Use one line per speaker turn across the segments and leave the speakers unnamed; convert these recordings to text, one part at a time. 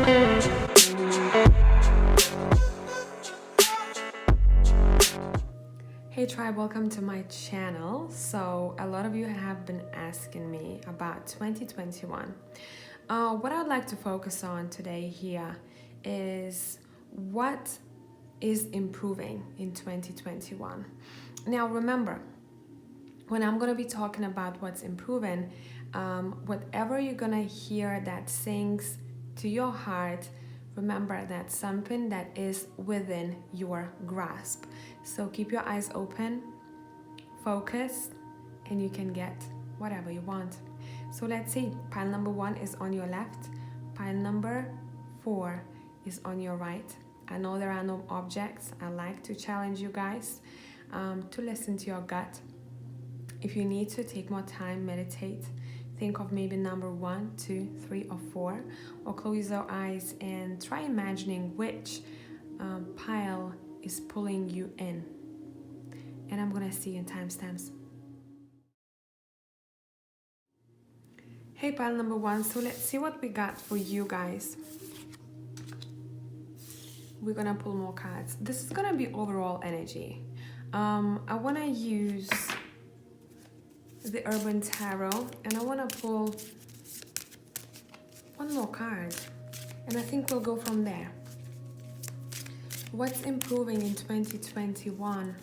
Hey tribe, welcome to my channel. So a lot of you have been asking me about 2021. What I would like to focus on today here is what is improving in 2021. Now remember, when I'm going to be talking about what's improving, whatever you're going to hear that sings to your heart, remember that's something that is within your grasp. So keep your eyes open, focus, and you can get whatever you want. So let's see. Pile number 1 is on your left. Pile number 4 is on your right. I know there are no objects. I like to challenge you guys to listen to your gut. If you need to, take more time, meditate. Think of maybe number 1, 2, 3, or 4, or close your eyes and try imagining which pile is pulling you in. And I'm gonna see you in timestamps. Hey, pile number 1. So let's see what we got for you guys. We're gonna pull more cards. This is gonna be overall energy. I wanna use the Urban Tarot, and I want to pull one more card, and I think we'll go from there. What's improving in 2021?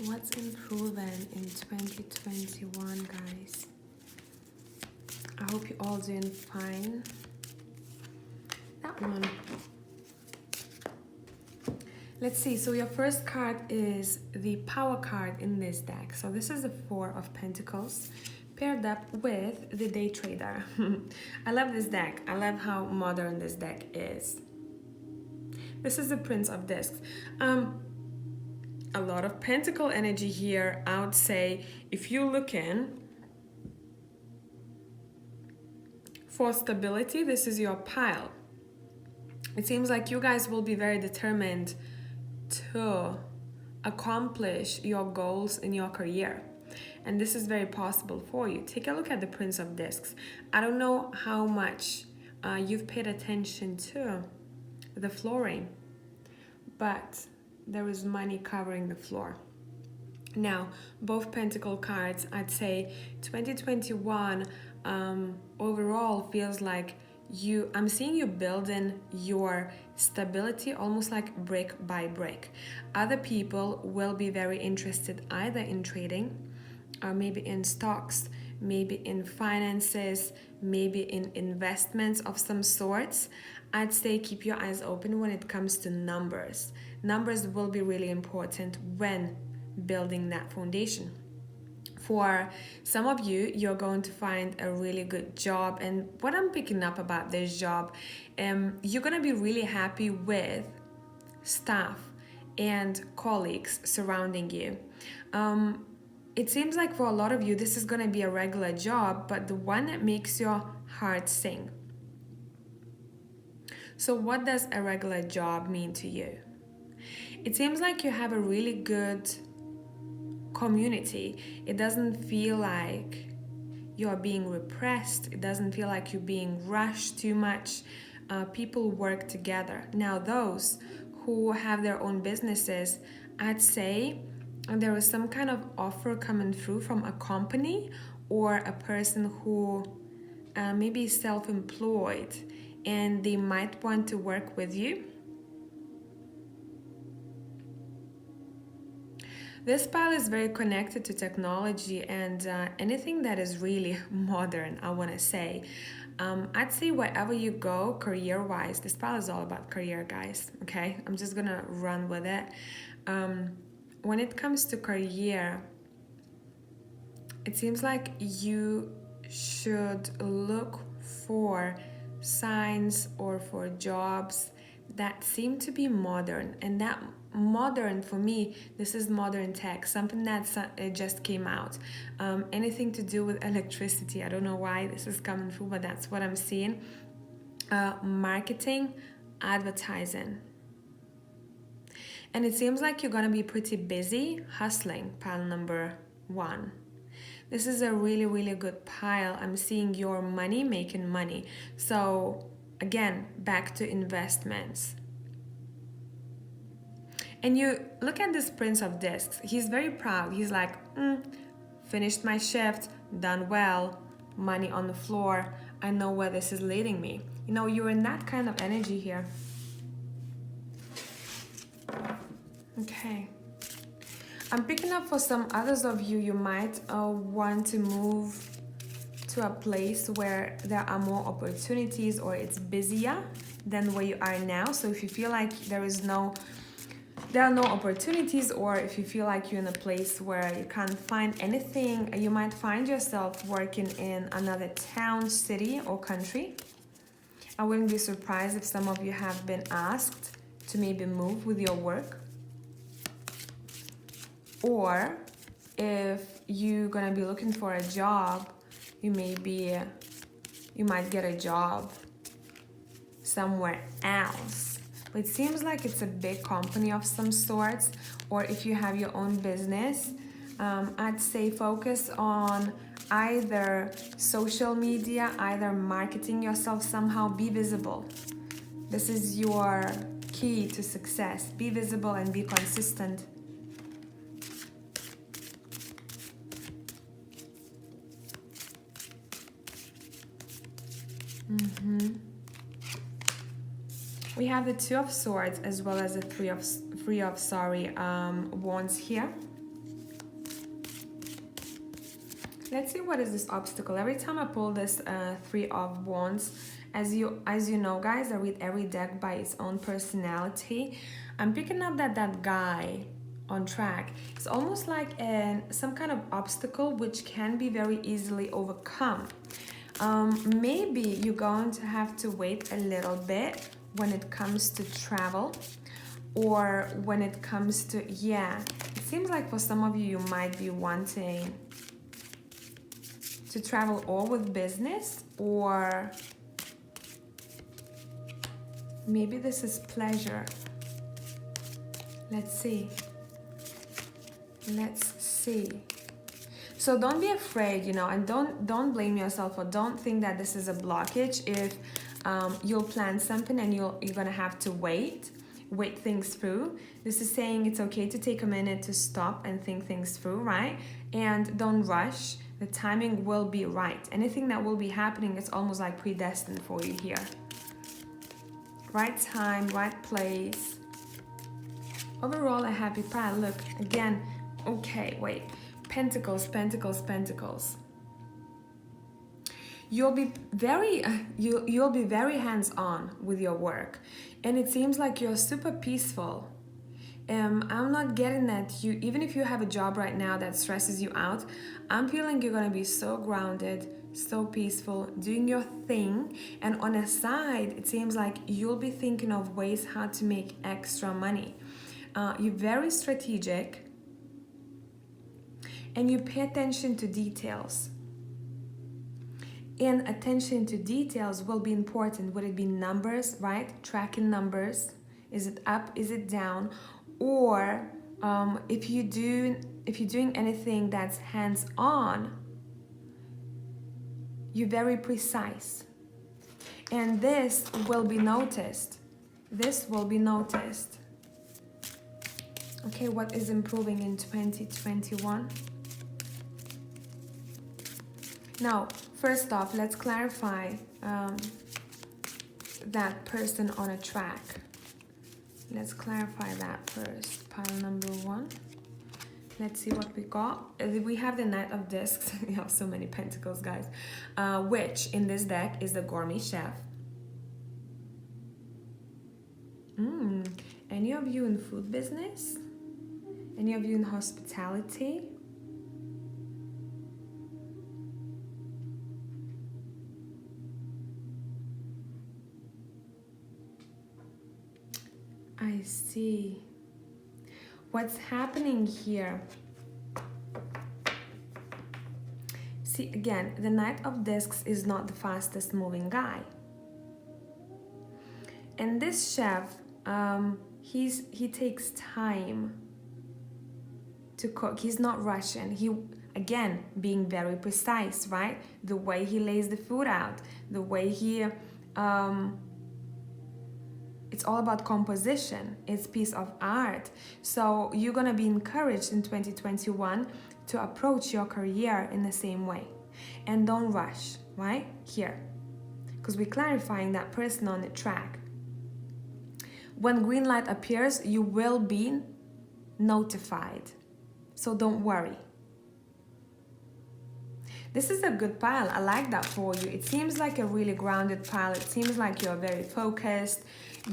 What's improving in 2021, guys? I hope you're all doing fine. That one. Let's see, so your first card is the Power card in this deck. So this is the 4 of Pentacles paired up with the Day Trader. I love this deck. I love how modern this deck is. This is the Prince of Discs. A lot of Pentacle energy here. I would say if you're looking for stability, this is your pile. It seems like you guys will be very determined to accomplish your goals in your career, and this is very possible for you. Take a look at the Prince of Discs. I don't know how much you've paid attention to the flooring, but there is money covering the floor. Now, both Pentacle cards, I'd say 2021 overall feels like I'm seeing you building your stability almost like brick by brick. Other people will be very interested either in trading or maybe in stocks, maybe in finances, maybe in investments of some sorts. I'd say keep your eyes open when it comes to numbers. Numbers will be really important when building that foundation. For some of you, you're going to find a really good job, and what I'm picking up about this job, you're going to be really happy with staff and colleagues surrounding you. It seems like for a lot of you, this is going to be a regular job, but the one that makes your heart sing. So what does a regular job mean to you? It seems like you have a really good community. It doesn't feel like you're being repressed. It doesn't feel like you're being rushed too much. People work together. Now, those who have their own businesses, I'd say there is some kind of offer coming through from a company or a person who maybe is self-employed, and they might want to work with you. This pile is very connected to technology and anything that is really modern, I want to say. I'd say wherever you go, career-wise, this pile is all about career, guys, okay? I'm just going to run with it. When it comes to career, it seems like you should look for signs or for jobs that seem to be modern, and that modern for me, this is modern tech, something that just came out. Anything to do with electricity. I don't know why this is coming through, but that's what I'm seeing. Marketing, advertising. And it seems like you're gonna be pretty busy hustling, pile number 1. This is a really, really good pile. I'm seeing your money making money. So again, back to investments. And you look at this Prince of Discs. He's very proud. He's like, finished my shift, done well, money on the floor. I know where this is leading me. You know, you're in that kind of energy here. Okay. I'm picking up for some others of you, you might want to move to a place where there are more opportunities or it's busier than where you are now. So if you feel like there are no opportunities, or if you feel like you're in a place where you can't find anything, you might find yourself working in another town, city, or country. I wouldn't be surprised if some of you have been asked to maybe move with your work. Or if you're gonna be looking for a job, you might get a job somewhere else. But it seems like it's a big company of some sorts, or if you have your own business, I'd say focus on either social media, either marketing yourself somehow, be visible. This is your key to success. Be visible and be consistent. We have the Two of Swords as well as the Three of Wands here. Let's see what is this obstacle. Every time I pull this Three of Wands, as you know, guys, I read every deck by its own personality. I'm picking up that guy on track. It's almost like some kind of obstacle which can be very easily overcome. Maybe you're going to have to wait a little bit when it comes to travel, or when it comes to, it seems like for some of you, you might be wanting to travel or with business, or maybe this is pleasure. Let's see. So don't be afraid, you know, and don't blame yourself, or don't think that this is a blockage if you'll plan something and you're gonna have to wait things through. This is saying it's okay to take a minute to stop and think things through, right? And don't rush. The timing will be right. Anything that will be happening is almost like predestined for you here. Right time, right place. Overall, a happy pile. Look, again, okay, wait. Pentacles, Pentacles, Pentacles. You'll be very hands-on with your work, and it seems like you're super peaceful. I'm not getting that you, even if you have a job right now that stresses you out, I'm feeling you're gonna be so grounded, so peaceful, doing your thing, and on a side, it seems like you'll be thinking of ways how to make extra money. You're very strategic, and you pay attention to details. And attention to details will be important. Would it be numbers, right? Tracking numbers. Is it up? Is it down? Or if you're doing anything that's hands-on, you're very precise. And this will be noticed. This will be noticed. Okay, what is improving in 2021? Now, first off, let's clarify that person on a track. Let's clarify that first. Pile number one. Let's see what we got. We have the Knight of Discs. We have so many pentacles, guys. Which in this deck is the gourmet chef. Any of you in food business? Any of you in hospitality? I see. What's happening here? See, again, the Knight of Discs is not the fastest moving guy. And this chef, he takes time to cook. He's not rushing. He, again, being very precise, right? The way he lays the food out, the way he It's all about composition. It's piece of art. So you're gonna be encouraged in 2021 to approach your career in the same way. And don't rush, right? Here. Because we're clarifying that person on the track. When green light appears, you will be notified. So don't worry. This is a good pile. I like that for you. It seems like a really grounded pile. It seems like you're very focused.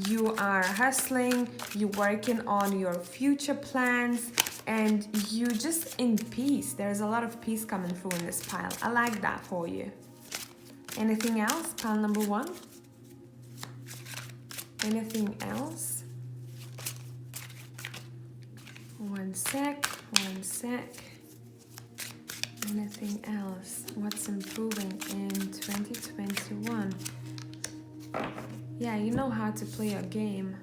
You are hustling. You're working on your future plans. And you just in peace. There's a lot of peace coming through in this pile. I like that for you. Anything else? Pile number 1. Anything else? One sec. Anything else? What's improving in 2021? Yeah, you know how to play a game.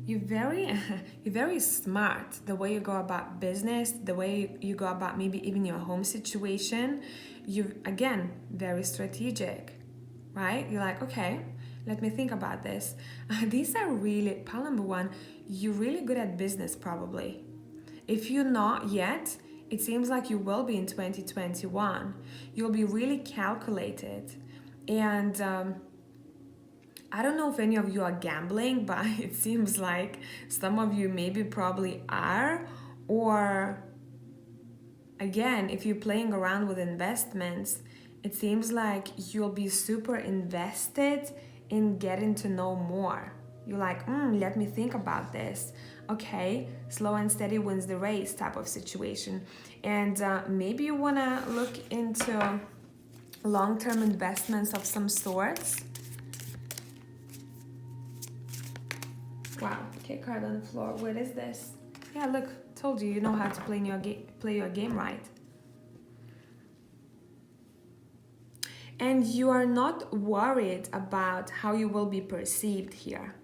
You're very smart. The way you go about business, the way you go about maybe even your home situation. You, again, very strategic, right? You're like, okay, let me think about this. These are really, pile number 1, you're really good at business probably. If you're not yet, it seems like you will be in 2021. You'll be really calculated. And I don't know if any of you are gambling, but it seems like some of you maybe probably are. Or again, if you're playing around with investments, it seems like you'll be super invested in getting to know more. You're like, let me think about this. Okay, slow and steady wins the race type of situation. And maybe you want to look into long-term investments of some sorts. Wow, okay, card on the floor. What is this? Yeah, look, told you, you know how to play your game right. And you are not worried about how you will be perceived here.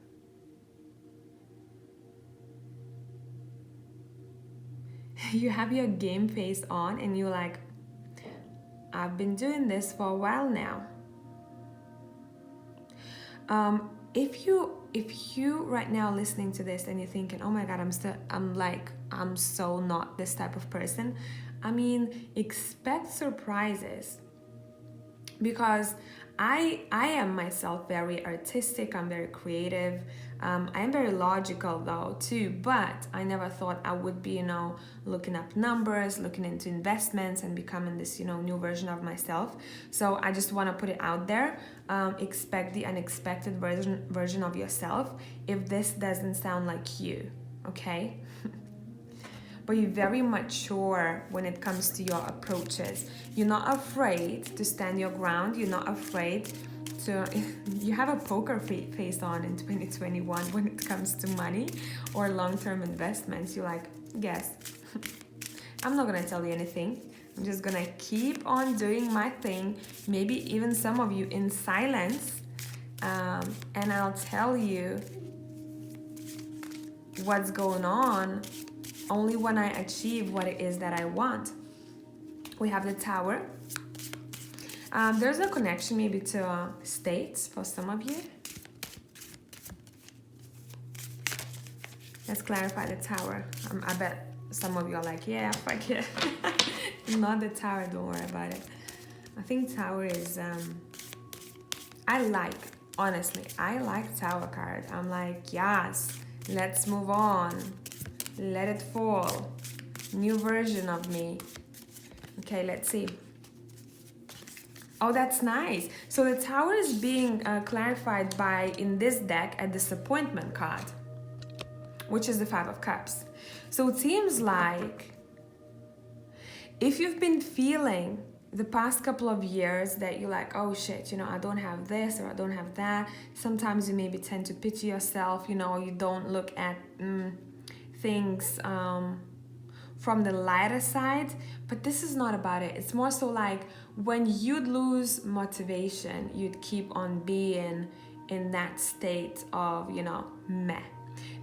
You have your game face on and you're like, I've been doing this for a while now. If you right now listening to this and you're thinking, oh my God, I'm so not this type of person. I mean, expect surprises. Because I am myself very artistic, I'm very creative, I am very logical though too, but I never thought I would be, looking up numbers, looking into investments and becoming this, new version of myself. So I just want to put it out there, expect the unexpected version of yourself if this doesn't sound like you, okay? But you're very mature when it comes to your approaches. You're not afraid to stand your ground. You're not afraid to... You have a poker face on in 2021 when it comes to money or long-term investments. You're like, yes, I'm not going to tell you anything. I'm just going to keep on doing my thing. Maybe even some of you in silence. And I'll tell you what's going on only when I achieve what it is that I want. We have the Tower. There's a connection maybe to states for some of you. Let's clarify the Tower. I bet some of you are like, yeah, fuck it. Not the Tower, don't worry about it. I think Tower is, honestly, I like Tower card. I'm like, yes, let's move on. Let it fall. New version of me. Okay, let's see. Oh, that's nice. So the Tower is being clarified by, in this deck, a disappointment card, which is the 5 of Cups. So it seems like if you've been feeling the past couple of years that you're like, oh shit, I don't have this or I don't have that. Sometimes you maybe tend to pity yourself, you don't look at things from the lighter side, but this is not about it. It's more so like when you'd lose motivation, you'd keep on being in that state of, meh.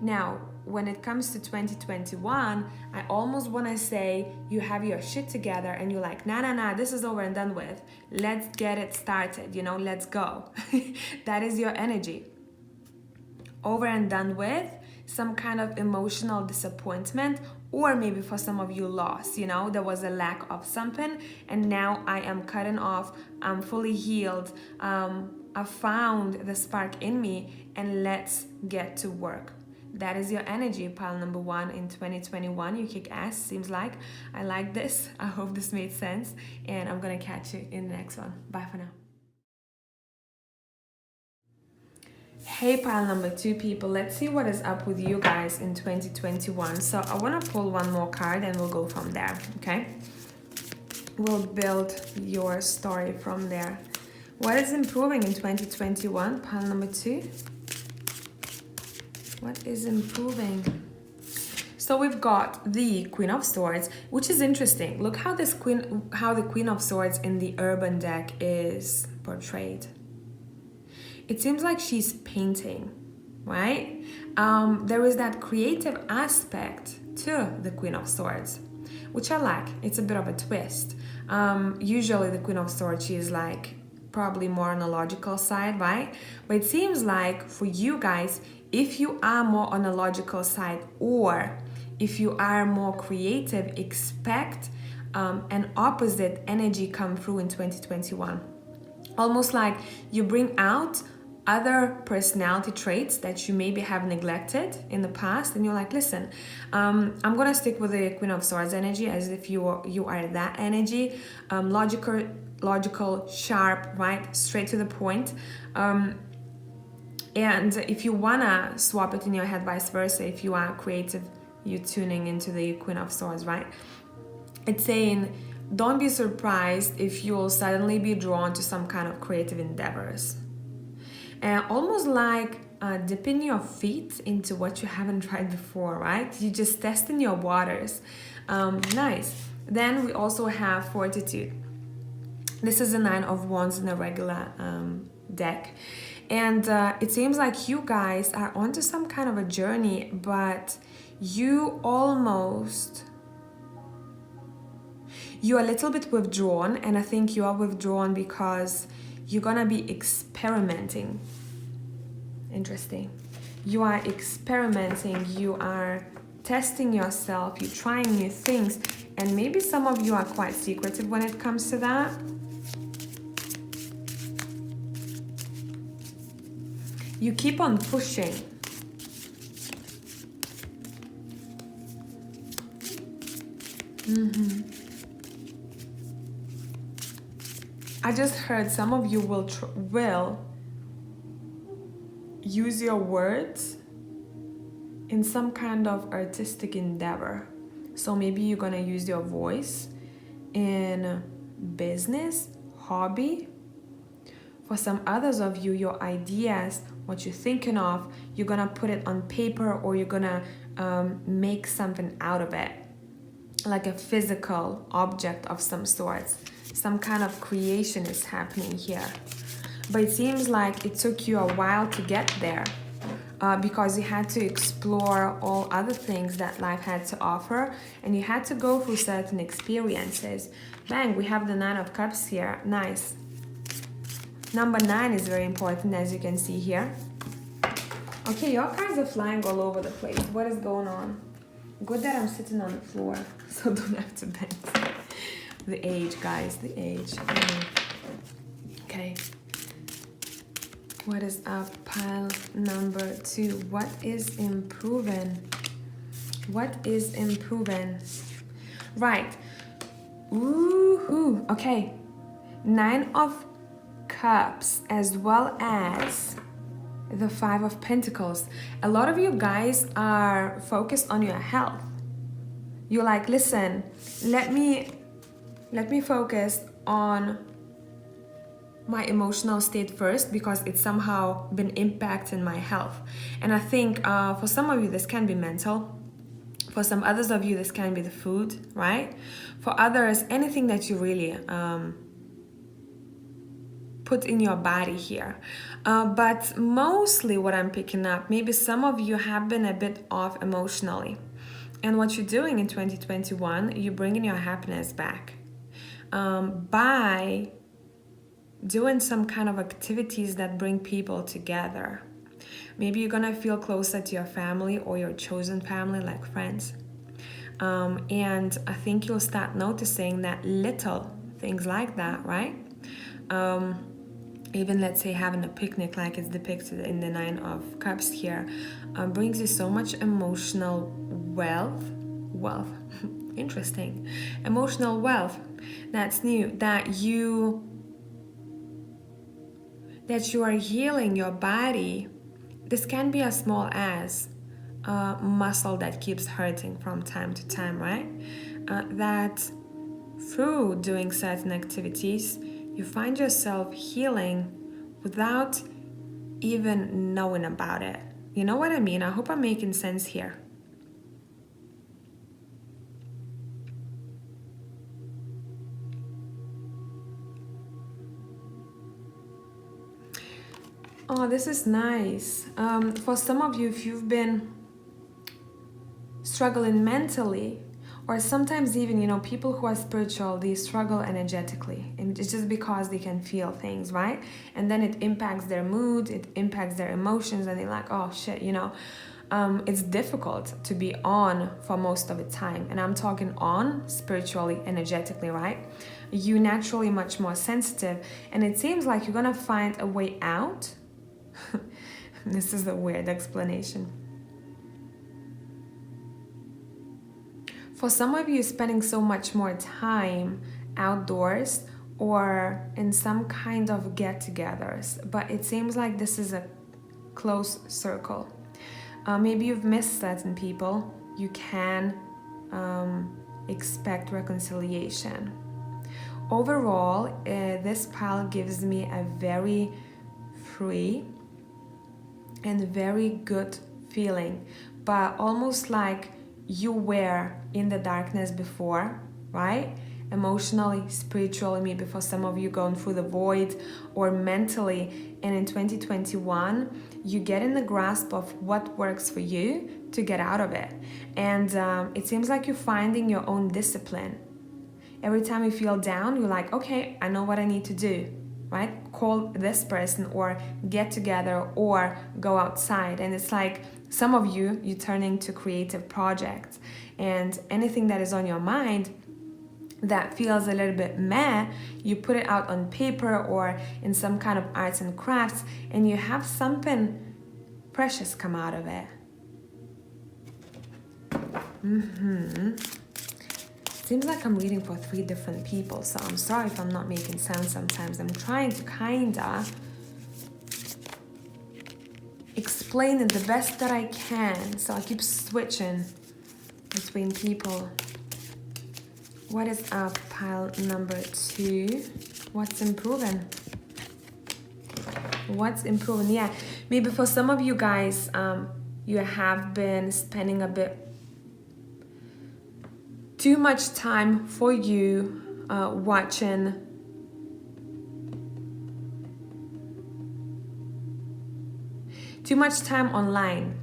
Now, when it comes to 2021, I almost want to say you have your shit together and you're like, nah, this is over and done with. Let's get it started, let's go. That is your energy. over and done with, some kind of emotional disappointment, or maybe for some of you loss, you know, there was a lack of something and now I am cutting off, I'm fully healed, I found the spark in me and let's get to work. That is your energy, pile number 1 in 2021. You kick ass, seems like. I like this. I hope this made sense. And I'm going to catch you in the next one. Bye for now. Hey, pile number 2 people. Let's see what is up with you guys in 2021. So I want to pull one more card and we'll go from there, okay? We'll build your story from there. What is improving in 2021, pile number 2? What is improving? So we've got the Queen of Swords, which is interesting. Look how the Queen of Swords in the urban deck is portrayed. It seems like she's painting, right? There is that creative aspect to the Queen of Swords, which I like. It's a bit of a twist. Usually the Queen of Swords, she is like probably more on the logical side, right? But it seems like for you guys, if you are more on the logical side or if you are more creative, expect an opposite energy come through in 2021. Almost like you bring out other personality traits that you maybe have neglected in the past and you're like, listen, I'm gonna stick with the Queen of Swords energy as if you are that energy, logical, sharp, right, straight to the point. And if you wanna swap it in your head, vice versa, if you are creative, you tuning into the Queen of Swords, right? It's saying, don't be surprised if you'll suddenly be drawn to some kind of creative endeavors. Almost like dipping your feet into what you haven't tried before, right? You just testing your waters. Nice. Then we also have Fortitude. This is a 9 of Wands in a regular deck. And it seems like you guys are onto some kind of a journey, but you are a little bit withdrawn, and I think you are withdrawn because you're gonna be experimenting. Interesting. You are experimenting, you are testing yourself, you're trying new things, and maybe some of you are quite secretive when it comes to that. You keep on pushing. I just heard some of you will use your words in some kind of artistic endeavor. So maybe you're gonna use your voice in business, hobby. For some others of you, your ideas, what you're thinking of, you're gonna put it on paper or you're gonna make something out of it, like a physical object of some sort. Some kind of creation is happening here. But it seems like it took you a while to get there because you had to explore all other things that life had to offer and you had to go through certain experiences. Bang, we have the 9 of Cups here. Nice. Number 9 is very important, as you can see here. Okay, your cards are flying all over the place. What is going on? Good that I'm sitting on the floor, so don't have to bend. The age, guys, the age. Okay. What is up, pile number 2? What is improving? What is improving? Right. Woohoo. Okay. 9 of Cups as well as the 5 of Pentacles. A lot of you guys are focused on your health. You're like, listen, let me focus on my emotional state first because it's somehow been impacting my health. And I think for some of you this can be mental. For some others of you this can be the food, right? For others, anything that you really put in your body here. But mostly what I'm picking up, maybe some of you have been a bit off emotionally. And what you're doing in 2021, you're bringing your happiness back by doing some kind of activities that bring people together. Maybe you're gonna feel closer to your family or your chosen family, like friends. And I think you'll start noticing that little things like that, right? Even let's say having a picnic like it's depicted in the Nine of Cups here, brings you so much emotional wealth. Interesting. Emotional wealth that's new, that you are healing your body. This can be as small as a muscle that keeps hurting from time to time, right? That through doing certain activities, you find yourself healing without even knowing about it. You know what I mean? I hope I'm making sense here. Oh, this is nice. For some of you, if you've been struggling mentally, or sometimes even, you know, people who are spiritual, they struggle energetically, and it's just because they can feel things, right? And then it impacts their mood, it impacts their emotions, and they're like, oh shit, you know. It's difficult to be on for most of the time, and I'm talking on spiritually, energetically, right? You naturally much more sensitive, and it seems like you're gonna find a way out. This is a weird explanation. For some of you, spending so much more time outdoors or in some kind of get-togethers, but it seems like this is a close circle. Maybe you've missed certain people. You can expect reconciliation. Overall, this pile gives me a very free and very good feeling, but almost like you were in the darkness before, right? Emotionally, spiritually, maybe for some of you going through the void, or mentally, and in 2021 you get in the grasp of what works for you to get out of it. And it seems like you're finding your own discipline. Every time you feel down, you're like, okay, I know what I need to do, right? Call this person, or get together, or go outside. And it's like some of you turning to creative projects, and anything that is on your mind that feels a little bit meh, you put it out on paper or in some kind of arts and crafts, and you have something precious come out of it. Seems like I'm reading for 3 different people, so I'm sorry if I'm not making sense sometimes. I'm trying to kinda explain it the best that I can, so I keep switching between people. What is up, pile number 2? What's improving? What's improving? Yeah, maybe for some of you guys, you have been spending a bit too much time for you watching too much time online,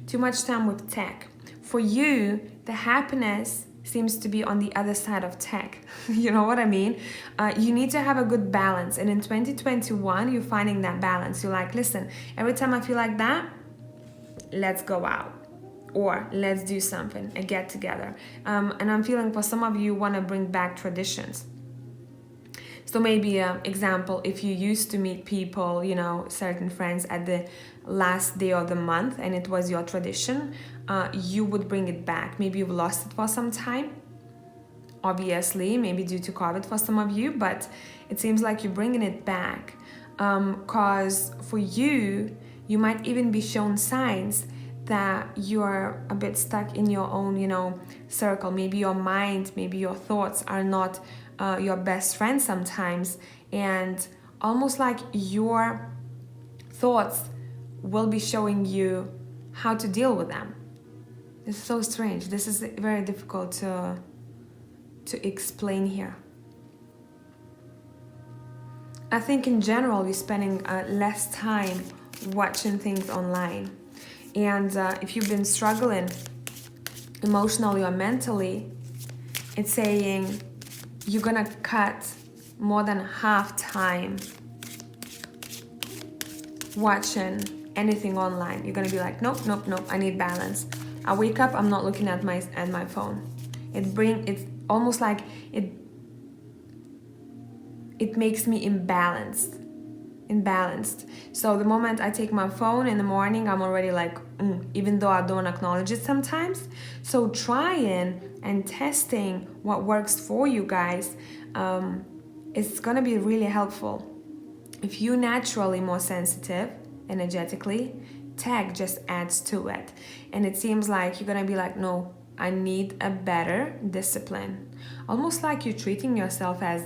too much time with tech. For you, the happiness seems to be on the other side of tech. You know what I mean? You need to have a good balance. And in 2021, you're finding that balance. You're like, listen, every time I feel like that, let's go out. Or let's do something, a get together. And I'm feeling for some of you want to bring back traditions. So maybe example, if you used to meet people, you know, certain friends at the last day of the month, and it was your tradition, you would bring it back. Maybe you've lost it for some time, obviously, maybe due to COVID for some of you, but it seems like you're bringing it back. Because for you, you might even be shown signs that you're a bit stuck in your own, you know, circle. Maybe your mind, maybe your thoughts are not your best friend sometimes, and almost like your thoughts will be showing you how to deal with them. It's so strange. This is very difficult to explain here. I think in general you're spending less time watching things online. And if you've been struggling emotionally or mentally, it's saying you're gonna cut more than half time watching anything online. You're gonna be like, nope, nope, nope, I need balance. I wake up, I'm not looking at my phone. It's almost like it makes me imbalanced. So the moment I take my phone in the morning, I'm already like, even though I don't acknowledge it sometimes. So trying and testing what works for you guys, it's gonna be really helpful. If you're naturally more sensitive energetically, tech just adds to it. And it seems like you're gonna be like, no, I need a better discipline. Almost like you're treating yourself as,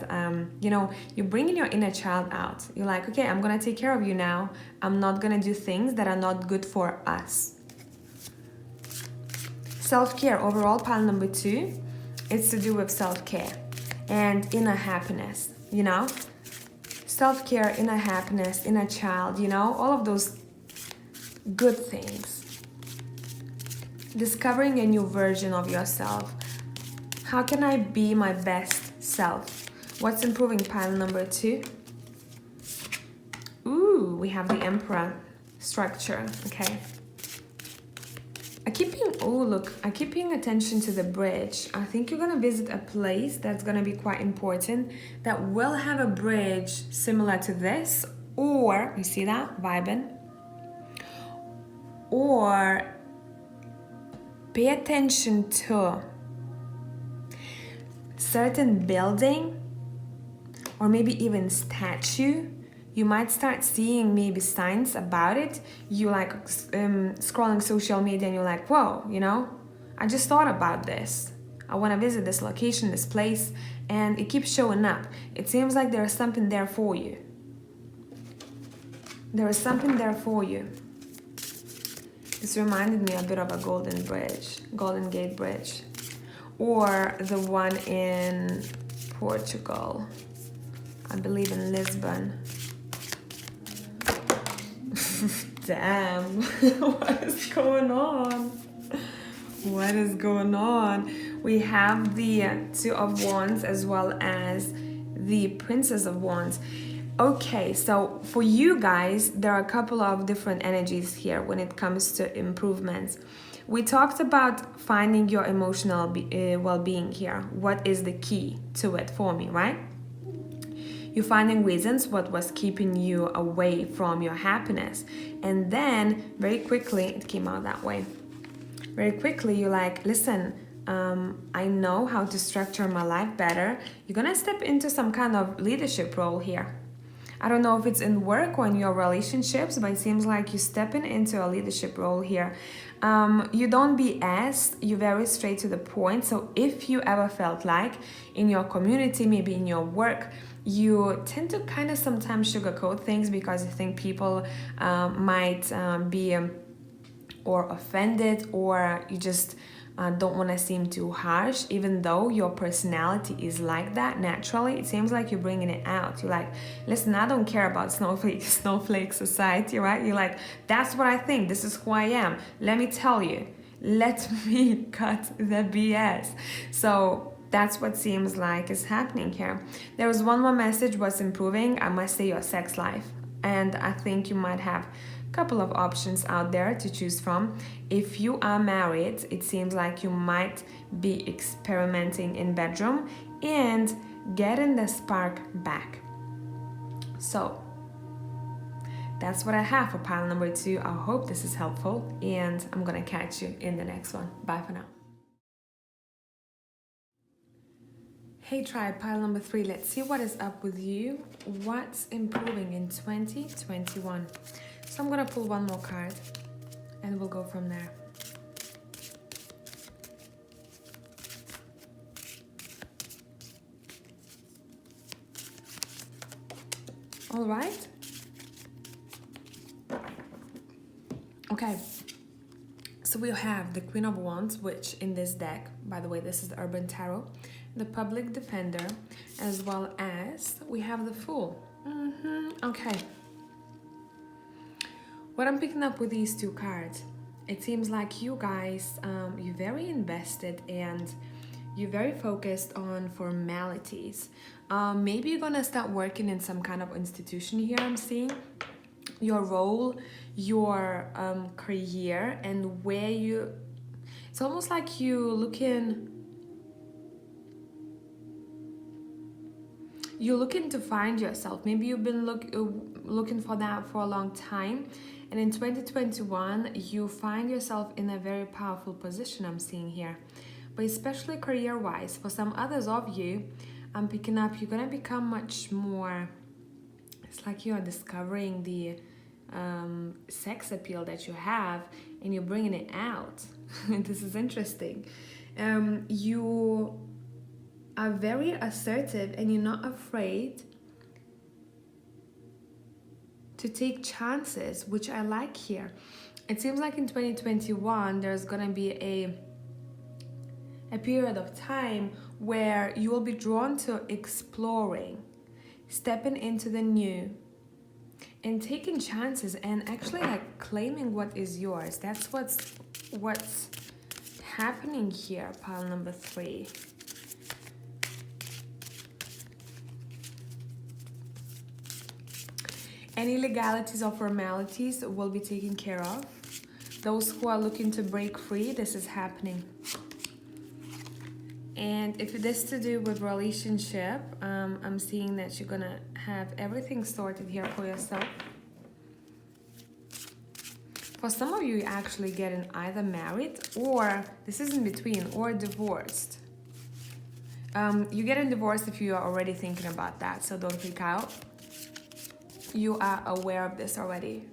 you're bringing your inner child out. You're like, okay, I'm gonna take care of you now. I'm not gonna do things that are not good for us. Self-care, overall, pile number 2, it's to do with self-care and inner happiness, Self-care, inner happiness, inner child, all of those good things. Discovering a new version of yourself. How can I be my best self? What's improving, pile number 2? Ooh, we have the Emperor structure, okay. I keep paying attention to the bridge. I think you're gonna visit a place that's gonna be quite important that will have a bridge similar to this, or, you see that, vibing? Or pay attention to certain building or maybe even statue. You might start seeing maybe signs about it. You like scrolling social media and you're like, whoa, I just thought about this. I want to visit this location, this place, and it keeps showing up. It seems like there is something there for you. There is something there for you. This reminded me a bit of a Golden Gate Bridge, or the one in Portugal, I believe in Lisbon. Damn, what is going on? What is going on? We have the Two of Wands as well as the Princess of Wands. Okay, so for you guys, there are a couple of different energies here when it comes to improvements. We talked about finding your emotional well-being here. What is the key to it for me, right? You're finding reasons what was keeping you away from your happiness. And then very quickly, it came out that way. Very quickly, you're like, listen, I know how to structure my life better. You're gonna step into some kind of leadership role here. I don't know if it's in work or in your relationships, but it seems like you're stepping into a leadership role here. You don't BS, you're very straight to the point. So if you ever felt like in your community, maybe in your work, you tend to kind of sometimes sugarcoat things because you think people might be or offended, or you just don't want to seem too harsh, even though your personality is like that naturally. It seems like you're bringing it out. You're like, listen, I don't care about snowflake society, right? You're like, that's what I think, this is who I am, let me tell you, let me cut the BS. So that's what seems like is happening here. There was one more message, what's improving, I must say, your sex life. And I think you might have couple of options out there to choose from. If you are married, it seems like you might be experimenting in bedroom and getting the spark back. So that's what I have for pile number 2. I hope this is helpful, and I'm gonna catch you in the next one. Bye for now. Hey tribe, pile number 3. Let's see what is up with you. What's improving in 2021? So I'm gonna pull one more card and we'll go from there. All right. Okay. So we'll have the Queen of Wands, which in this deck, by the way, this is the Urban Tarot, the Public Defender, as well as we have the Fool. Okay. What I'm picking up with these 2 cards, it seems like you guys, you're very invested and you're very focused on formalities. Maybe you're gonna start working in some kind of institution here, I'm seeing. your role, your career, and where you, it's almost like you're looking to find yourself. Maybe you've been looking for that for a long time, and in 2021 you find yourself in a very powerful position, I'm seeing here. But especially career-wise, for some others of you, I'm picking up, you're gonna become much more, it's like you're discovering the sex appeal that you have, and you're bringing it out. This is interesting. You are very assertive, and you're not afraid to take chances, which I like here. It seems like in 2021 there's gonna be a period of time where you will be drawn to exploring, stepping into the new, and taking chances, and actually like claiming what is yours. That's what's happening here, pile number 3. Any legalities or formalities will be taken care of. Those who are looking to break free, this is happening. And if it is to do with relationship, I'm seeing that you're gonna have everything sorted here for yourself. For some of you, you're actually getting either married, or this is in between, or divorced. You're getting divorced if you are already thinking about that, so don't freak out. You are aware of this already.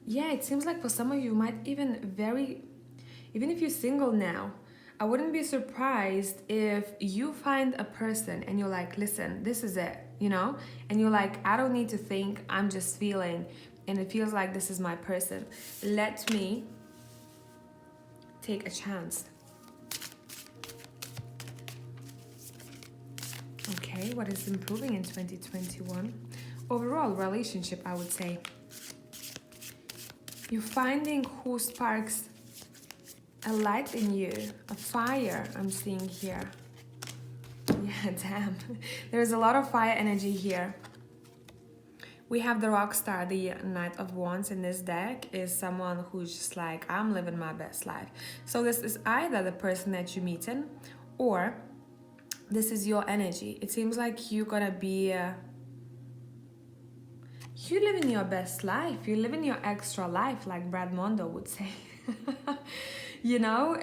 Yeah, it seems like for some of you might even if you're single now, I wouldn't be surprised if you find a person and you're like, listen, this is it, you know? And you're like, I don't need to think, I'm just feeling, and it feels like this is my person. Let me take a chance. Okay, what is improving in 2021? Overall relationship, I would say. You're finding who sparks a light in you, a fire I'm seeing here. Yeah, damn. There's a lot of fire energy here. We have the rock star, the Knight of Wands in this deck, is someone who's just like, I'm living my best life. So this is either the person that you're meeting, or this is your energy. It seems like you're gonna be you're living your best life. You're living your extra life, like Brad Mondo would say. You know,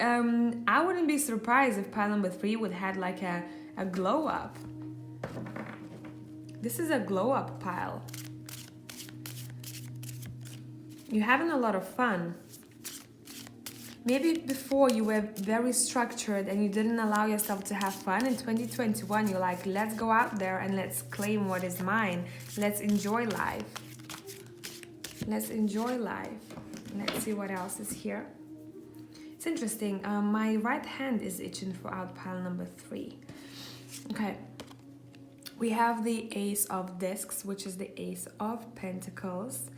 I wouldn't be surprised if pile number 3 would have like a glow up. This is a glow up pile. You're having a lot of fun. Maybe before you were very structured and you didn't allow yourself to have fun. In 2021, you're like, let's go out there and let's claim what is mine. Let's enjoy life. Let's enjoy life. Let's see what else is here. It's interesting. My right hand is itching for out pile number 3. Okay. We have the Ace of Discs, which is the Ace of Pentacles.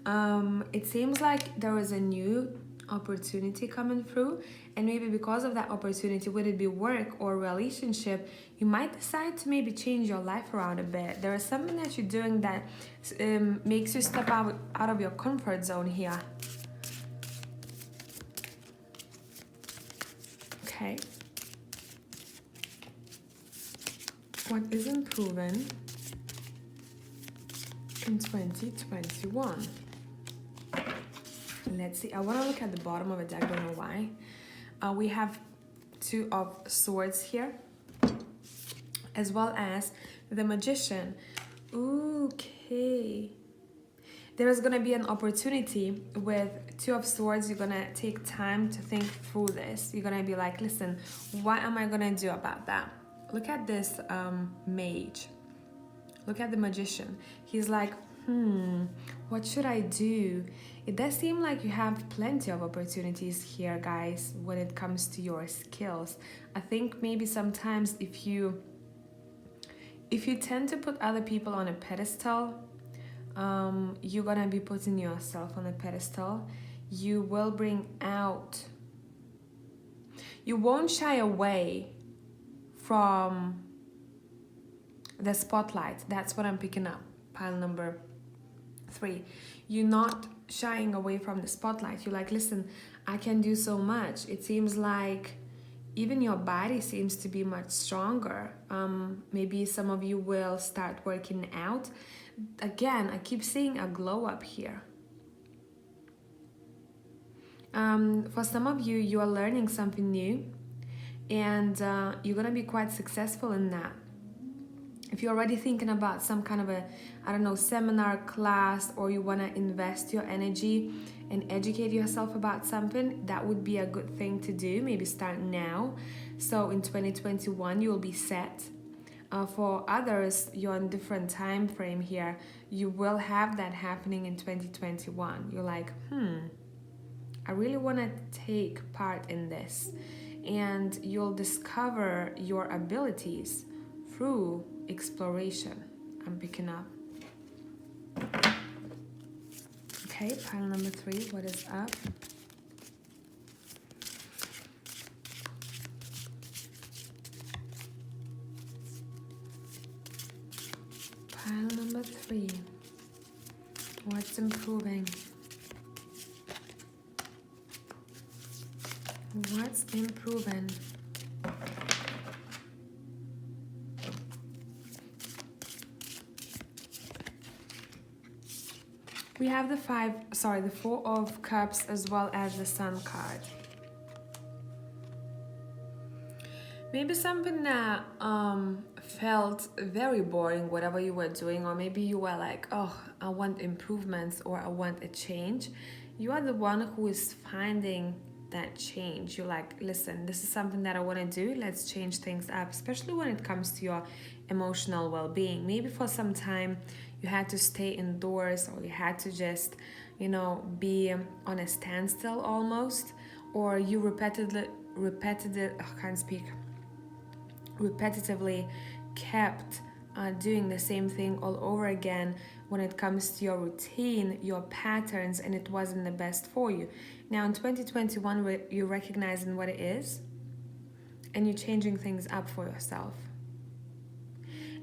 It seems like there is a new opportunity coming through, and maybe because of that opportunity, whether it be work or relationship, you might decide to maybe change your life around a bit. There is something that you're doing that makes you step out of your comfort zone here. Okay. What is improving in 2021? Let's see. I want to look at the bottom of the deck. I don't know why. We have 2 of Swords here, as well as the Magician. Okay. There is going to be an opportunity with 2 of Swords. You're going to take time to think through this. You're going to be like, listen, what am I going to do about that? Look at this Mage. Look at the Magician. He's like, what should I do? It does seem like you have plenty of opportunities here, guys, when it comes to your skills. I think maybe sometimes if you tend to put other people on a pedestal, you're gonna be putting yourself on a pedestal. You will bring out, you won't shy away from the spotlight. That's what I'm picking up. pile number 3. You're not shying away from the spotlight. You're like, listen, I can do so much. It seems like even your body seems to be much stronger. Maybe some of you will start working out. Again, I keep seeing a glow up here. For some of you, you are learning something new, and you're gonna be quite successful in that. If you're already thinking about some kind of a, I don't know, seminar, class, or you want to invest your energy and educate yourself about something, that would be a good thing to do. Maybe start now. So in 2021, you'll be set. For others, you're on different time frame here. You will have that happening in 2021. You're like, I really want to take part in this. And you'll discover your abilities through exploration. I'm picking up. Okay, pile number 3, what is up? Pile number 3, what's improving? What's improving? We have the 4 of Cups as well as the Sun card. Maybe something that felt very boring, whatever you were doing, or maybe you were like, oh, I want improvements or I want a change. You are the one who is finding that change. You're like, listen, this is something that I want to do. Let's change things up, especially when it comes to your emotional well-being. Maybe for some time you had to stay indoors, or you had to just, be on a standstill almost, or you repetitively kept doing the same thing all over again when it comes to your routine, your patterns, and it wasn't the best for you. Now in 2021, you're recognizing what it is, and you're changing things up for yourself.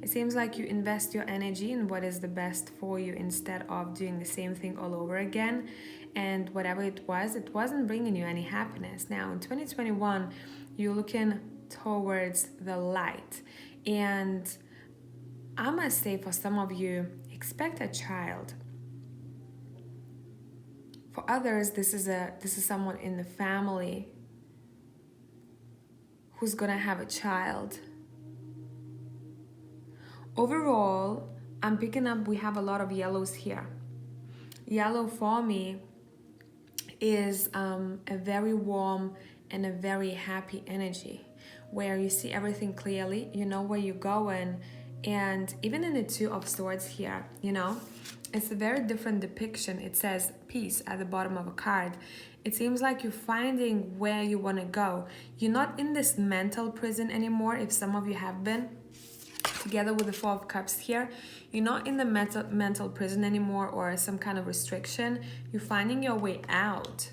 It seems like you invest your energy in what is the best for you instead of doing the same thing all over again. And whatever it wasn't bringing you any happiness. Now in 2021, you're looking towards the light. And I must say, for some of you, expect a child. For others, this is someone in the family who's gonna have a child. Overall, I'm picking up, we have a lot of yellows here. Yellow for me is a very warm and a very happy energy, where you see everything clearly, you know where you're going. And even in the 2 of Swords here, it's a very different depiction. It says peace at the bottom of a card. It seems like you're finding where you want to go. You're not in this mental prison anymore, if some of you have been. Together with the 4 of Cups here, you're not in the mental prison anymore, or some kind of restriction. You're finding your way out.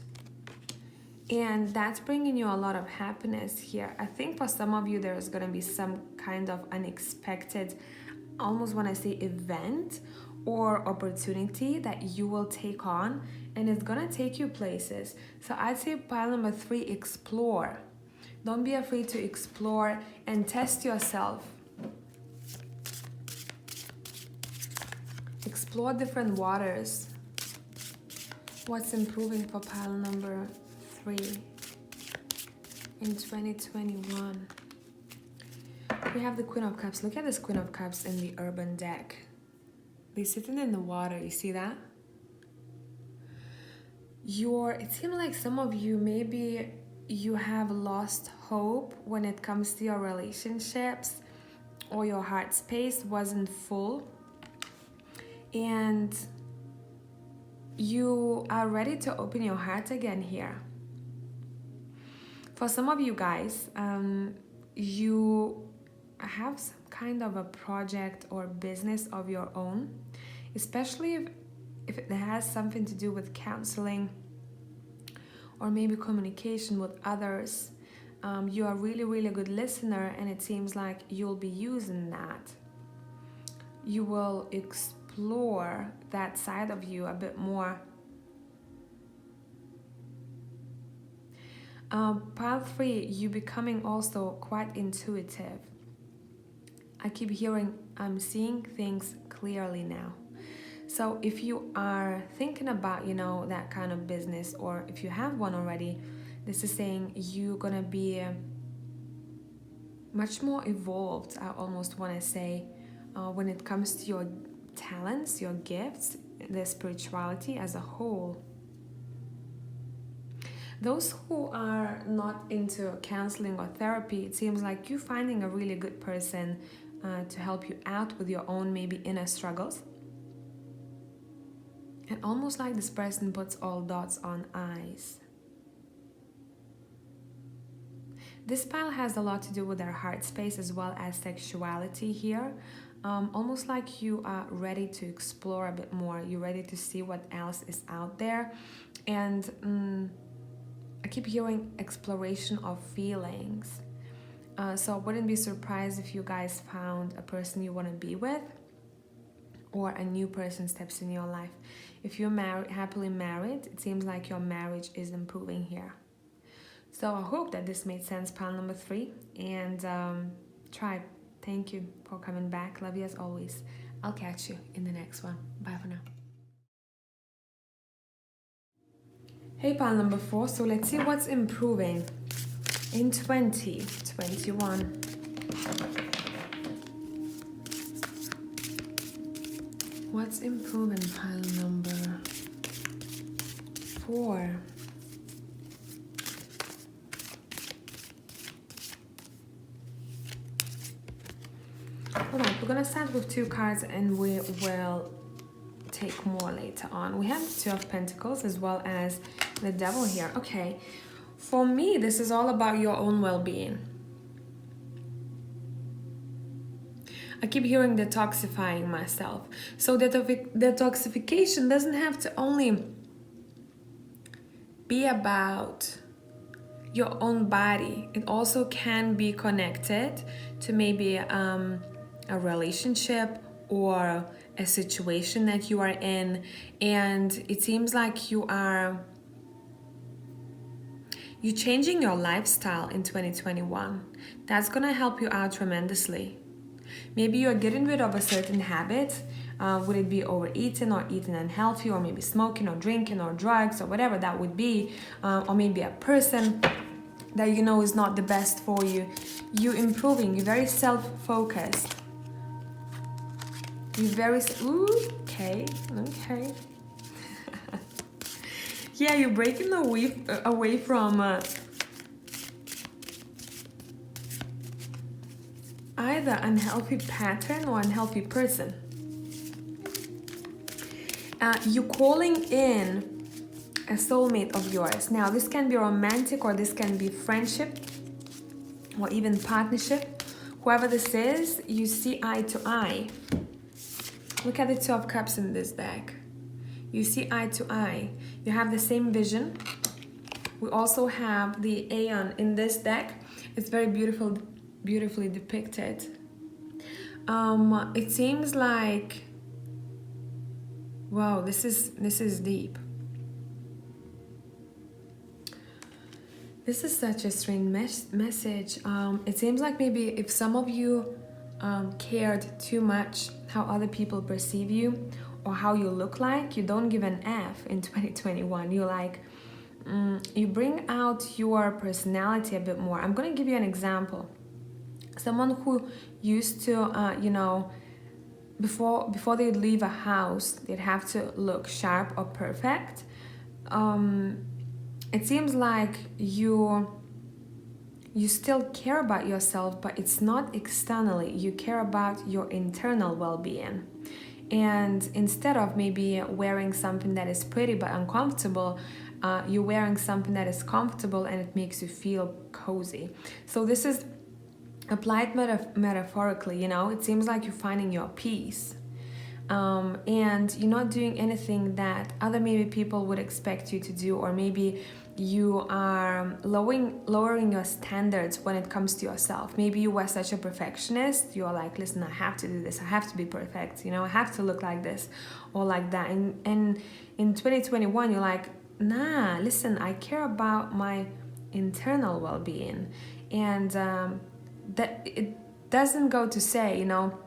And that's bringing you a lot of happiness here. I think for some of you, there's going to be some kind of unexpected, almost when I say event or opportunity that you will take on, and it's going to take you places. So I'd say pile number 3, explore. Don't be afraid to explore and test yourself. Explore different waters. What's improving for pile number 3 in 2021? We have the Queen of Cups. Look at this Queen of Cups in the urban deck. They're sitting in the water. You see that? It seems like some of you, maybe you have lost hope when it comes to your relationships, or your heart space wasn't full. And you are ready to open your heart again here. For some of you guys, you have some kind of a project or business of your own, especially if it has something to do with counseling or maybe communication with others. You are really, really good listener, and it seems like you'll be using that. You will explore explore that side of you a bit more. Pile 3, you becoming also quite intuitive. I keep hearing, I'm seeing things clearly now. So if you are thinking about, that kind of business, or if you have one already, this is saying you're gonna be much more evolved, I almost want to say, when it comes to your talents, your gifts, the spirituality as a whole. Those who are not into counseling or therapy, it seems like you're finding a really good person to help you out with your own maybe inner struggles. And almost like this person puts all dots on I's. This pile has a lot to do with our heart space as well as sexuality here. Almost like you are ready to explore a bit more. You're ready to see what else is out there. And I keep hearing exploration of feelings. So I wouldn't be surprised if you guys found a person you want to be with, or a new person steps in your life. If you're happily married, it seems like your marriage is improving here. So I hope that this made sense, pile number 3. And tribe, thank you for coming back. Love you as always. I'll catch you in the next one. Bye for now. Hey, pile number 4. So let's see what's improving in 2021. What's improving, pile number 4? Alright, we're gonna start with 2 cards and we will take more later on. We have the 2 of Pentacles as well as the Devil here. Okay, for me, this is all about your own well-being. I keep hearing detoxifying myself. So detoxification doesn't have to only be about your own body. It also can be connected to maybe a relationship or a situation that you are in, and it seems like you're changing your lifestyle in 2021. That's gonna help you out tremendously. Maybe you're getting rid of a certain habit. Would it be overeating or eating unhealthy, or maybe smoking or drinking or drugs or whatever that would be, or maybe a person that you know is not the best for you. You're improving. You're very self-focused. You're very okay. Yeah, you're breaking away from either unhealthy pattern or unhealthy person. You're calling in a soulmate of yours. Now, this can be romantic, or this can be friendship, or even partnership. Whoever this is, you see eye to eye. Look at the 2 of Cups in this deck. You see eye to eye. You have the same vision. We also have the Aeon in this deck. It's very beautifully depicted. It seems like, wow, this is deep. This is such a strange message. It seems like maybe if some of you cared too much how other people perceive you or how you look like, you don't give an F in 2021. You like, you bring out your personality a bit more. I'm gonna give you an example. Someone who used to, before they'd leave a house, they'd have to look sharp or perfect. It seems like you still care about yourself, but it's not externally. You care about your internal well-being. And instead of maybe wearing something that is pretty but uncomfortable, you're wearing something that is comfortable and it makes you feel cozy. So this is applied metaphorically, it seems like you're finding your peace. And you're not doing anything that other maybe people would expect you to do, or maybe you are lowering your standards when it comes to yourself. Maybe you were such a perfectionist. You're like, listen, I have to do this. I have to be perfect. You know, I have to look like this or like that. And in 2021, you're like, nah, listen, I care about my internal well-being. And that it doesn't go to say, you know,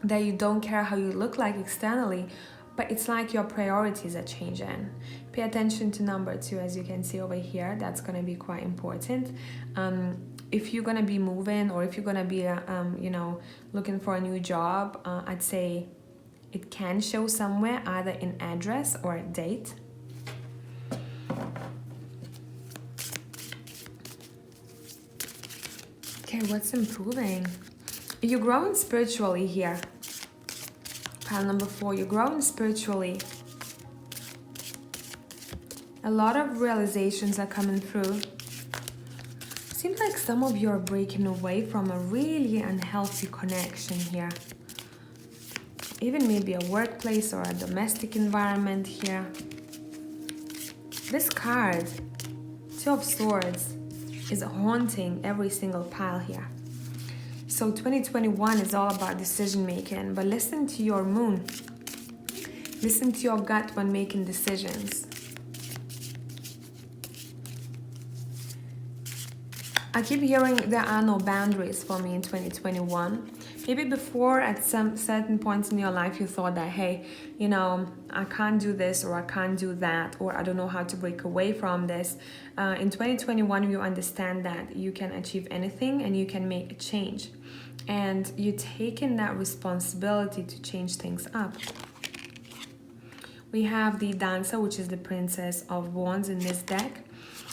that you don't care how you look like externally, but it's like your priorities are changing. Pay attention to number 2, as you can see over here. That's going to be quite important. If you're going to be moving, or if you're going to be, you know, looking for a new job, I'd say it can show somewhere, either in address or a date. Okay, what's improving? You're growing spiritually here. Pile number 4, you're growing spiritually. A lot of realizations are coming through. Seems like some of you are breaking away from a really unhealthy connection here. Even maybe a workplace or a domestic environment here. This card, 2 of Swords, is haunting every single pile here. So 2021 is all about decision making, but listen to your moon. Listen to your gut when making decisions. I keep hearing there are no boundaries for me in 2021. Maybe before, at some certain points in your life, you thought that, hey, you know, I can't do this, or I can't do that, or I don't know how to break away from this. In 2021, you understand that you can achieve anything and you can make a change. And you're taking that responsibility to change things up. We have the Dancer, which is the Princess of Wands in this deck,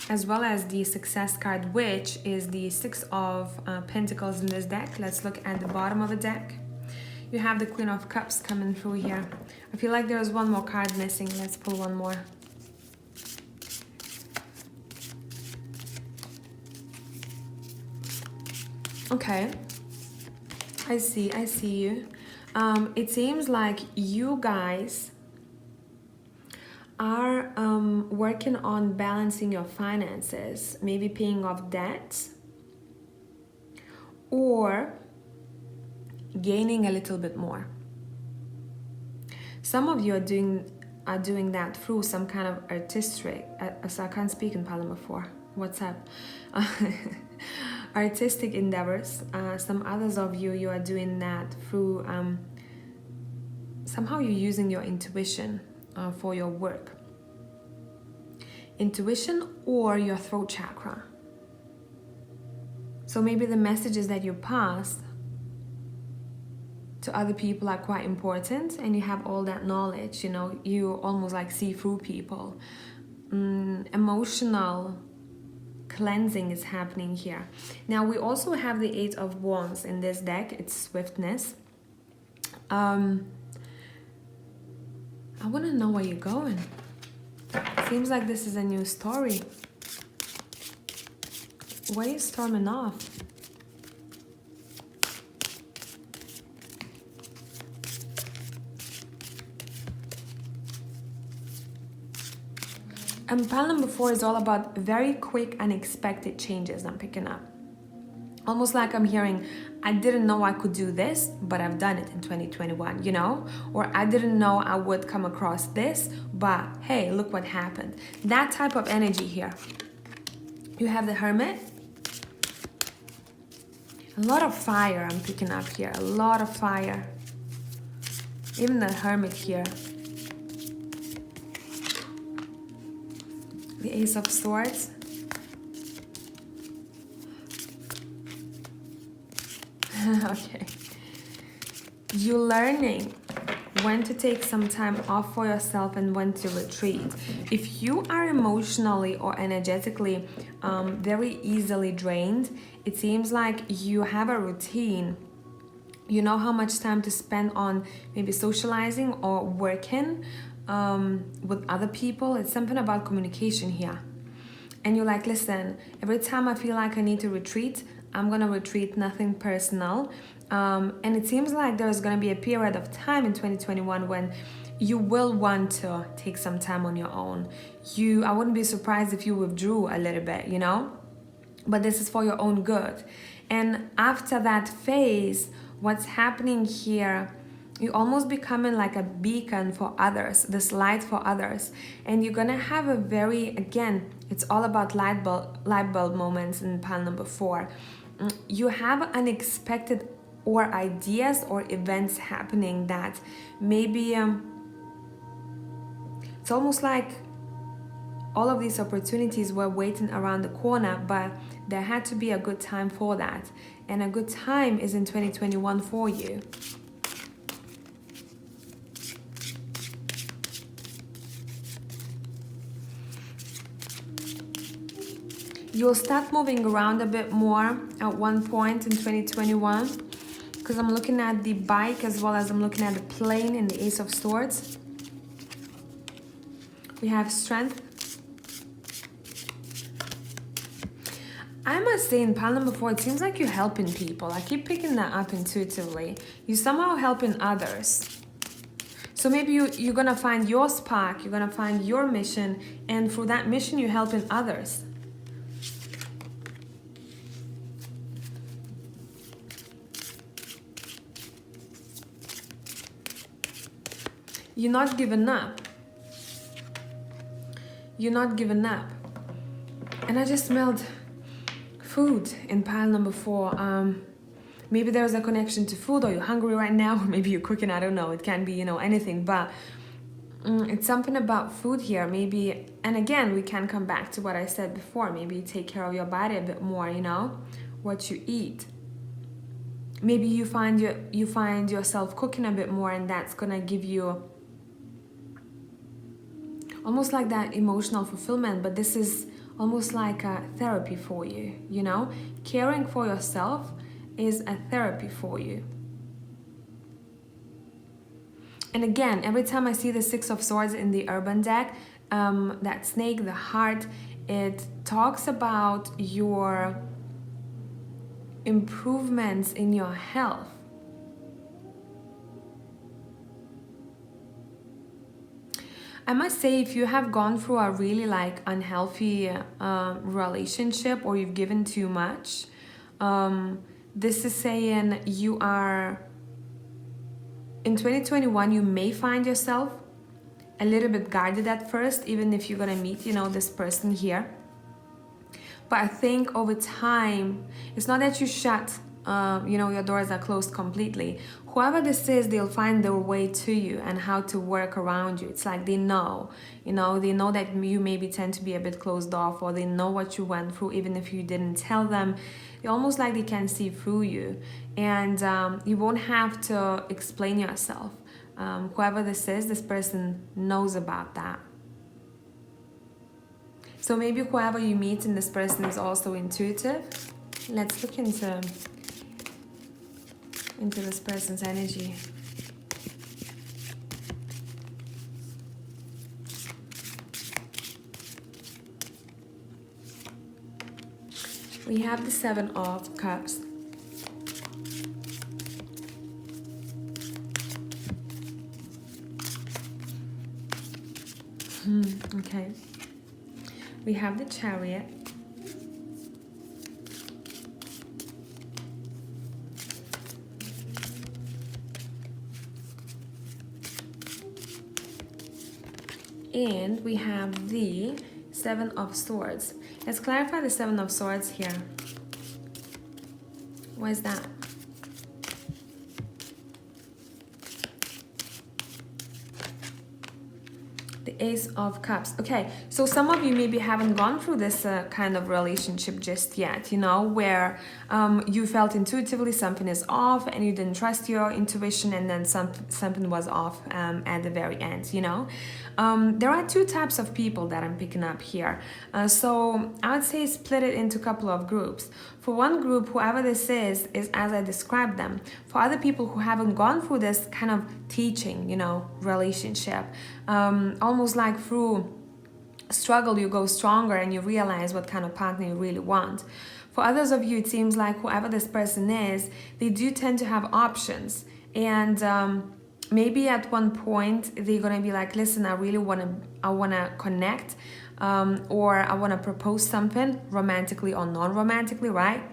as well as the Success card, which is the 6 of Pentacles in this deck. Let's look at the bottom of the deck. You have the Queen of Cups coming through here. I feel like there's one more card missing. Let's pull one more. Okay. I see you. It seems like you guys are working on balancing your finances, maybe paying off debts, or gaining a little bit more. Some of you are doing that through some kind of artistic, so I can't speak in Parliament before. What's up? Artistic endeavors. Some others of you are doing that through somehow you're using your intuition for your work. Intuition or your throat chakra. So maybe the messages that you pass to other people are quite important, and you have all that knowledge, you know, you almost like see through people. Emotional cleansing is happening here. Now we also have the 8 of Wands in this deck. It's swiftness. I want to know where you're going. Seems like this is a new story. Why are you storming off? And pile number 4 is all about very quick, unexpected changes I'm picking up. Almost like I'm hearing, I didn't know I could do this, but I've done it in 2021, you know? Or I didn't know I would come across this, but hey, look what happened. That type of energy here. You have the Hermit. A lot of fire I'm picking up here, a lot of fire. Even the Hermit here. The Ace of Swords. Okay. You're learning when to take some time off for yourself and when to retreat. If you are emotionally or energetically very easily drained, it seems like you have a routine. You know how much time to spend on maybe socializing or working with other people. It's something about communication here. And you're like, listen, every time I feel like I need to retreat, I'm gonna retreat, nothing personal. And it seems like there's gonna be a period of time in 2021 when you will want to take some time on your own. I wouldn't be surprised if you withdrew a little bit, you know? But this is for your own good. And after that phase, what's happening here, you're almost becoming like a beacon for others, this light for others. And you're gonna have a very, again, it's all about light bulb moments in pile number 4. You have unexpected or ideas or events happening that maybe it's almost like all of these opportunities were waiting around the corner, but there had to be a good time for that. And a good time is in 2021 for you. You'll start moving around a bit more at one point in 2021, because I'm looking at the bike as well as I'm looking at the plane in the Ace of Swords. We have strength. I must say in pile number 4, it seems like you're helping people. I keep picking that up intuitively. You're somehow helping others. So maybe you're gonna find your spark, you're gonna find your mission, and through that mission you're helping others. You're not giving up. You're not giving up. And I just smelled food in pile number 4. Maybe there's a connection to food, or you're hungry right now, or maybe you're cooking, I don't know. It can be, you know, anything, but it's something about food here. Maybe, and again, we can come back to what I said before. Maybe you take care of your body a bit more, you know, what you eat. Maybe you find yourself cooking a bit more, and that's gonna give you almost like that emotional fulfillment. But this is almost like a therapy for you, you know? Caring for yourself is a therapy for you. And again, every time I see the 6 of Swords in the Urban deck, that snake, the heart, it talks about your improvements in your health. I must say, if you have gone through a really like unhealthy relationship, or you've given too much, this is saying you are, in 2021, you may find yourself a little bit guarded at first, even if you're gonna meet, you know, this person here. But I think over time, it's not that you shut, you know, your doors are closed completely. Whoever this is, they'll find their way to you and how to work around you. It's like they know, you know, they know that you maybe tend to be a bit closed off, or they know what you went through, even if you didn't tell them. They're almost like they can see through you, and you won't have to explain yourself. Whoever this is, this person knows about that. So maybe whoever you meet in this person is also intuitive. Let's look into this person's energy. We have the 7 of Cups. Okay. We have the Chariot. And we have the 7 of Swords. Let's clarify the 7 of Swords here. What is that? The Ace of Cups. Okay, so some of you maybe haven't gone through this kind of relationship just yet, you know, where you felt intuitively something is off and you didn't trust your intuition, and then something was off at the very end, you know. There are 2 types of people that I'm picking up here. So I would say split it into a couple of groups. For one group, whoever this is as I described them. For other people who haven't gone through this kind of teaching, you know, relationship, almost like through struggle you go stronger and you realize what kind of partner you really want. For others of you, it seems like whoever this person is, they do tend to have options, and maybe at one point they're gonna be like, listen, I really wanna connect, or I wanna propose something romantically or non-romantically, right?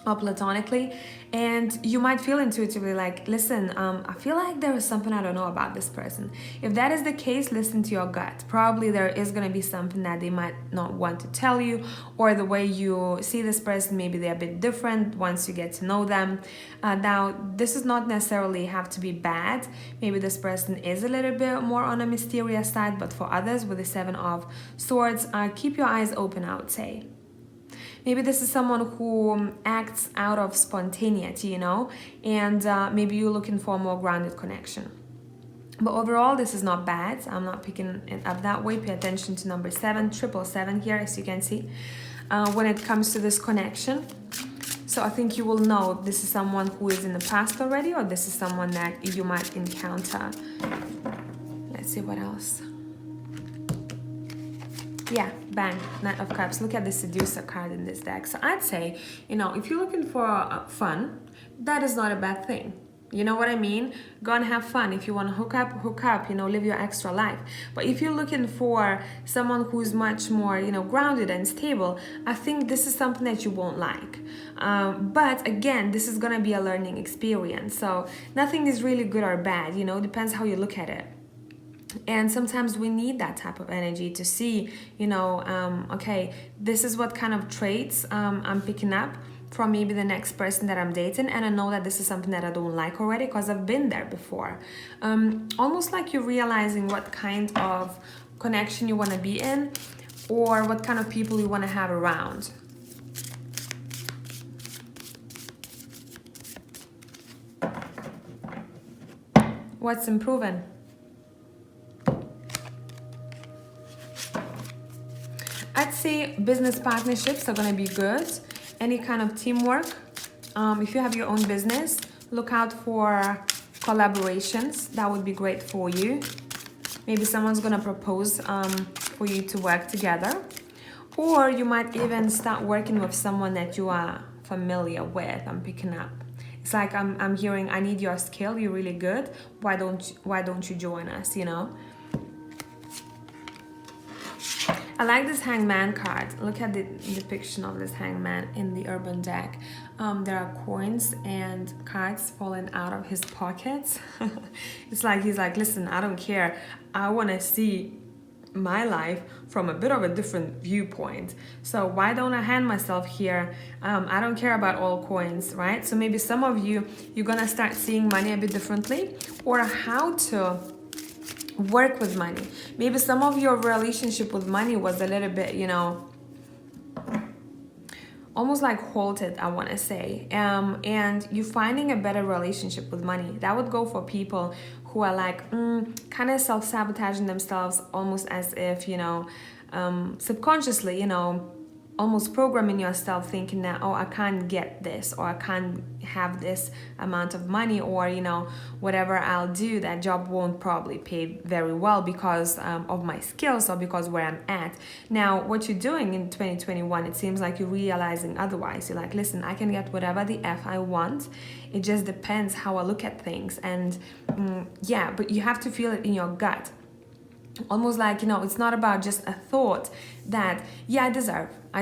Or platonically, and you might feel intuitively like, listen, I feel like there is something I don't know about this person. If that is the case, listen to your gut. Probably there is going to be something that they might not want to tell you, or the way you see this person, maybe they're a bit different once you get to know them. Now, this does not necessarily have to be bad. Maybe this person is a little bit more on a mysterious side, but for others, with the 7 of Swords, keep your eyes open, I would say. Maybe this is someone who acts out of spontaneity, you know, and maybe you're looking for a more grounded connection. But overall, this is not bad. I'm not picking it up that way. Pay attention to number 7, 777 here, as you can see, when it comes to this connection. So I think you will know this is someone who is in the past already, or this is someone that you might encounter. Let's see what else. Yeah, bang, Knight of Cups. Look at the Seducer card in this deck. So I'd say, you know, if you're looking for fun, that is not a bad thing. You know what I mean? Go and have fun. If you want to hook up, you know, live your extra life. But if you're looking for someone who's much more, you know, grounded and stable, I think this is something that you won't like. But again, this is going to be a learning experience. So nothing is really good or bad, you know, depends how you look at it. And sometimes we need that type of energy to see, you know, okay, this is what kind of traits I'm picking up from maybe the next person that I'm dating, and I know that this is something that I don't like already because I've been there before. Almost like you're realizing what kind of connection you want to be in, or what kind of people you want to have around. What's improving? I'd say business partnerships are going to be good. Any kind of teamwork. If you have your own business, look out for collaborations. That would be great for you. Maybe someone's going to propose for you to work together. Or you might even start working with someone that you are familiar with. I'm picking up. It's like I'm hearing, I need your skill. You're really good. Why don't you join us, you know? I like this Hangman card. Look at the depiction of this Hangman in the Urban deck. There are coins and cards falling out of his pockets. It's like he's like, listen, I don't care. I want to see my life from a bit of a different viewpoint. So why don't I hand myself here? I don't care about all coins, right? So maybe some of you, you're going to start seeing money a bit differently, or how to work with money. Maybe some of your relationship with money was a little bit, you know, almost like halted, I want to say. And you're finding a better relationship with money. That would go for people who are like kind of self-sabotaging themselves, almost as if, you know, subconsciously, you know, almost programming yourself thinking that, oh, I can't get this, or I can't have this amount of money, or, you know, whatever I'll do, that job won't probably pay very well because of my skills or because where I'm at. Now, what you're doing in 2021, it seems like you're realizing otherwise. You're like, listen, I can get whatever the F I want. It just depends how I look at things. And yeah, but you have to feel it in your gut. Almost like, you know, it's not about just a thought that, yeah, I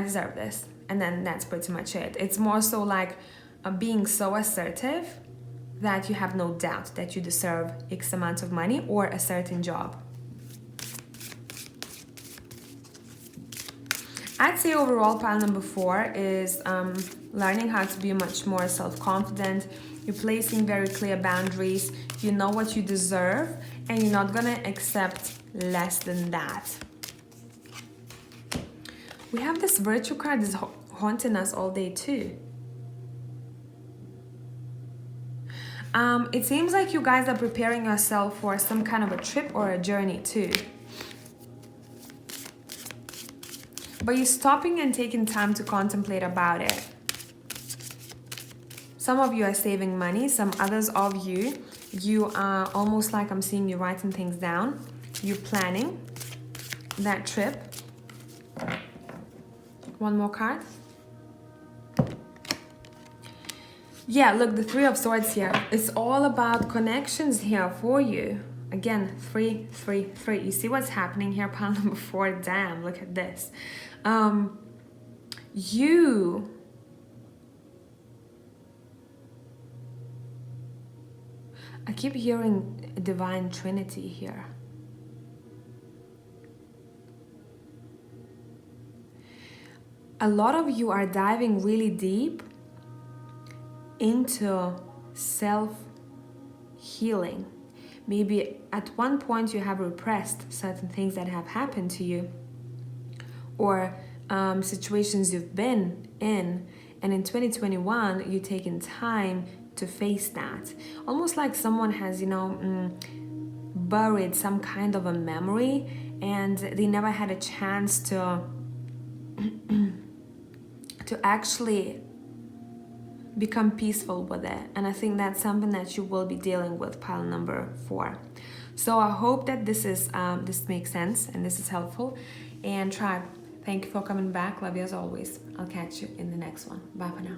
deserve this, and then that's pretty much it. It's more so like being so assertive that you have no doubt that you deserve X amount of money or a certain job. I'd say overall pile number 4 is learning how to be much more self-confident. You're placing very clear boundaries. You know what you deserve, and you're not gonna accept less than that. We have this Virtue card is haunting us all day too. It seems like you guys are preparing yourself for some kind of a trip or a journey too. But you're stopping and taking time to contemplate about it. Some of you are saving money. Some others of you, you are almost like I'm seeing you writing things down. You're planning that trip. One more card. Yeah, look, the Three of Swords here. It's all about connections here for you. Again, 3, 3, 3. You see what's happening here? Pile number 4. Damn, look at this. I keep hearing Divine Trinity here. A lot of you are diving really deep into self-healing. Maybe at one point you have repressed certain things that have happened to you, or situations you've been in, and in 2021 you've taken time to face that. Almost like someone has, buried some kind of a memory and they never had a chance to actually become peaceful with it. And I think that's something that you will be dealing with, pile number 4. So I hope that this makes sense and this is helpful. And tribe, thank you for coming back. Love you as always. I'll catch you in the next one. Bye for now.